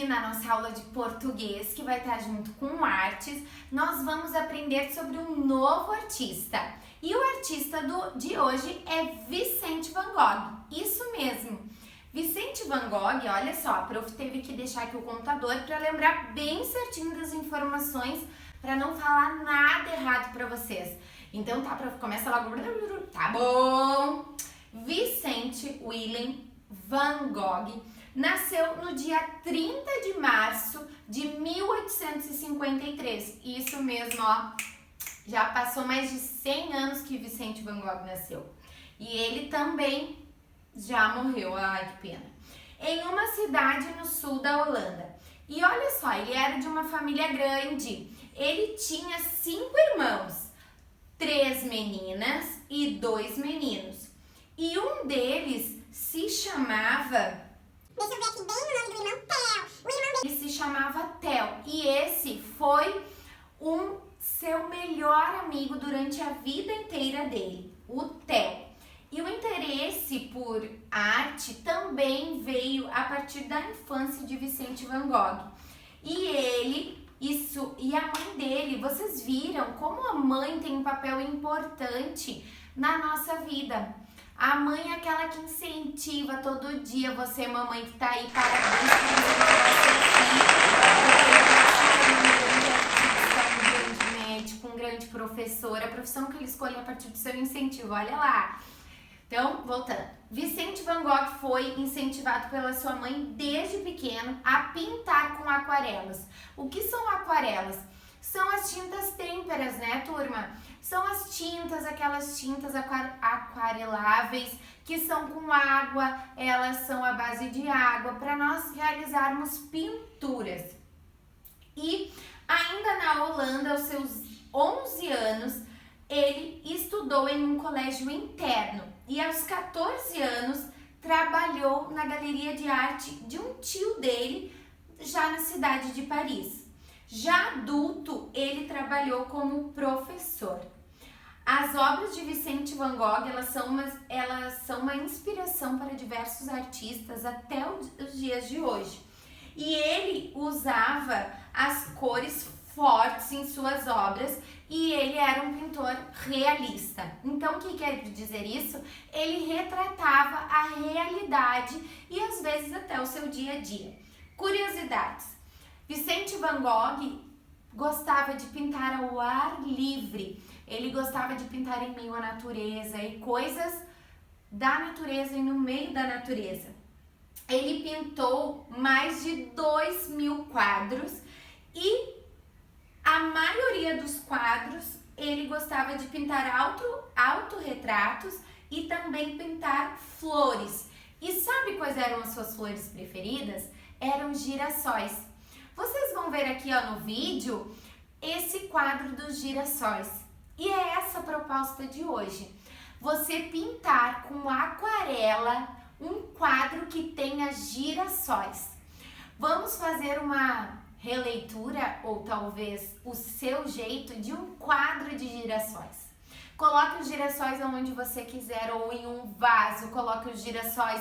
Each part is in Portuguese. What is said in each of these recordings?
na nossa aula de português, que vai estar junto com artes, nós vamos aprender sobre um novo artista. E o artista de hoje é Vicente Van Gogh, isso mesmo. Vicente Van Gogh, olha só, a prof teve que deixar aqui o computador para lembrar bem certinho das informações, para não falar nada errado para vocês. Então tá, prof, começa logo. Tá bom. Vicente Willem Van Gogh nasceu no dia 30 de março de 1853. Isso mesmo, ó. Já passou mais de 100 anos que Vicente Van Gogh nasceu. E ele também já morreu, ai que pena. Em uma cidade no sul da Holanda. E olha só, ele era de uma família grande. Ele tinha 5 irmãos, 3 meninas e 2 meninos. E um deles se chamava... Deixa eu ver aqui bem o nome do irmão, Theo. O irmão dele se chamava Theo. E esse foi seu melhor amigo durante a vida inteira dele, o Theo. E o interesse por arte também veio a partir da infância de Vicente Van Gogh. E a mãe dele, vocês viram como a mãe tem um papel importante na nossa vida. A mãe é aquela que incentiva todo dia você, mamãe que tá aí, parabéns por um grande médico, um grande professor, a profissão que ele escolheu a partir do seu incentivo, olha lá. Então, voltando, Vicente Van Gogh foi incentivado pela sua mãe desde pequeno a pintar com aquarelas. O que são aquarelas? São as tintas têmperas, né, turma? São as tintas, aquelas tintas aquareláveis que são com água, elas são à base de água para nós realizarmos pinturas. E ainda na Holanda, aos seus 11 anos, ele estudou em um colégio interno e aos 14 anos trabalhou na galeria de arte de um tio dele, já na cidade de Paris. Já adulto, ele trabalhou como professor. As obras de Vicente Van Gogh, elas são uma inspiração para diversos artistas até os dias de hoje. E ele usava as cores fortes em suas obras e ele era um pintor realista. Então, o que quer dizer isso? Ele retratava a realidade e às vezes até o seu dia a dia. Curiosidades. Vicente Van Gogh gostava de pintar ao ar livre. Ele gostava de pintar em meio à natureza e coisas da natureza e no meio da natureza. Ele pintou mais de 2.000 quadros e a maioria dos quadros ele gostava de pintar autorretratos e também pintar flores. E sabe quais eram as suas flores preferidas? Eram girassóis. Vocês vão ver aqui, ó, no vídeo esse quadro dos girassóis. E é essa a proposta de hoje. Você pintar com aquarela um quadro que tenha girassóis. Vamos fazer uma releitura ou talvez o seu jeito de um quadro de girassóis. Coloque os girassóis onde você quiser ou em um vaso, coloque os girassóis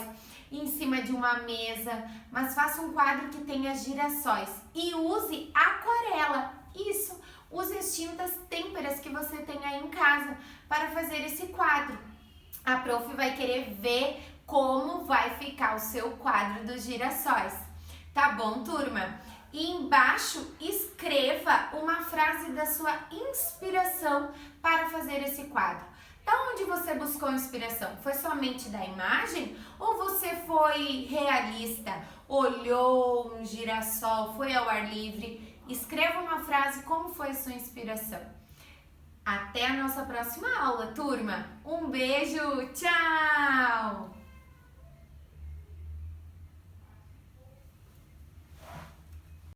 em cima de uma mesa, mas faça um quadro que tenha girassóis e use aquarela. Isso, use as tintas têmperas que você tem aí em casa para fazer esse quadro. A prof vai querer ver como vai ficar o seu quadro dos girassóis. Tá bom, turma? E embaixo escreva uma frase da sua inspiração para fazer esse quadro. Da onde você buscou inspiração? Foi somente da imagem ou você foi realista? Olhou um girassol, foi ao ar livre? Escreva uma frase, como foi a sua inspiração. Até a nossa próxima aula, turma. Um beijo, tchau!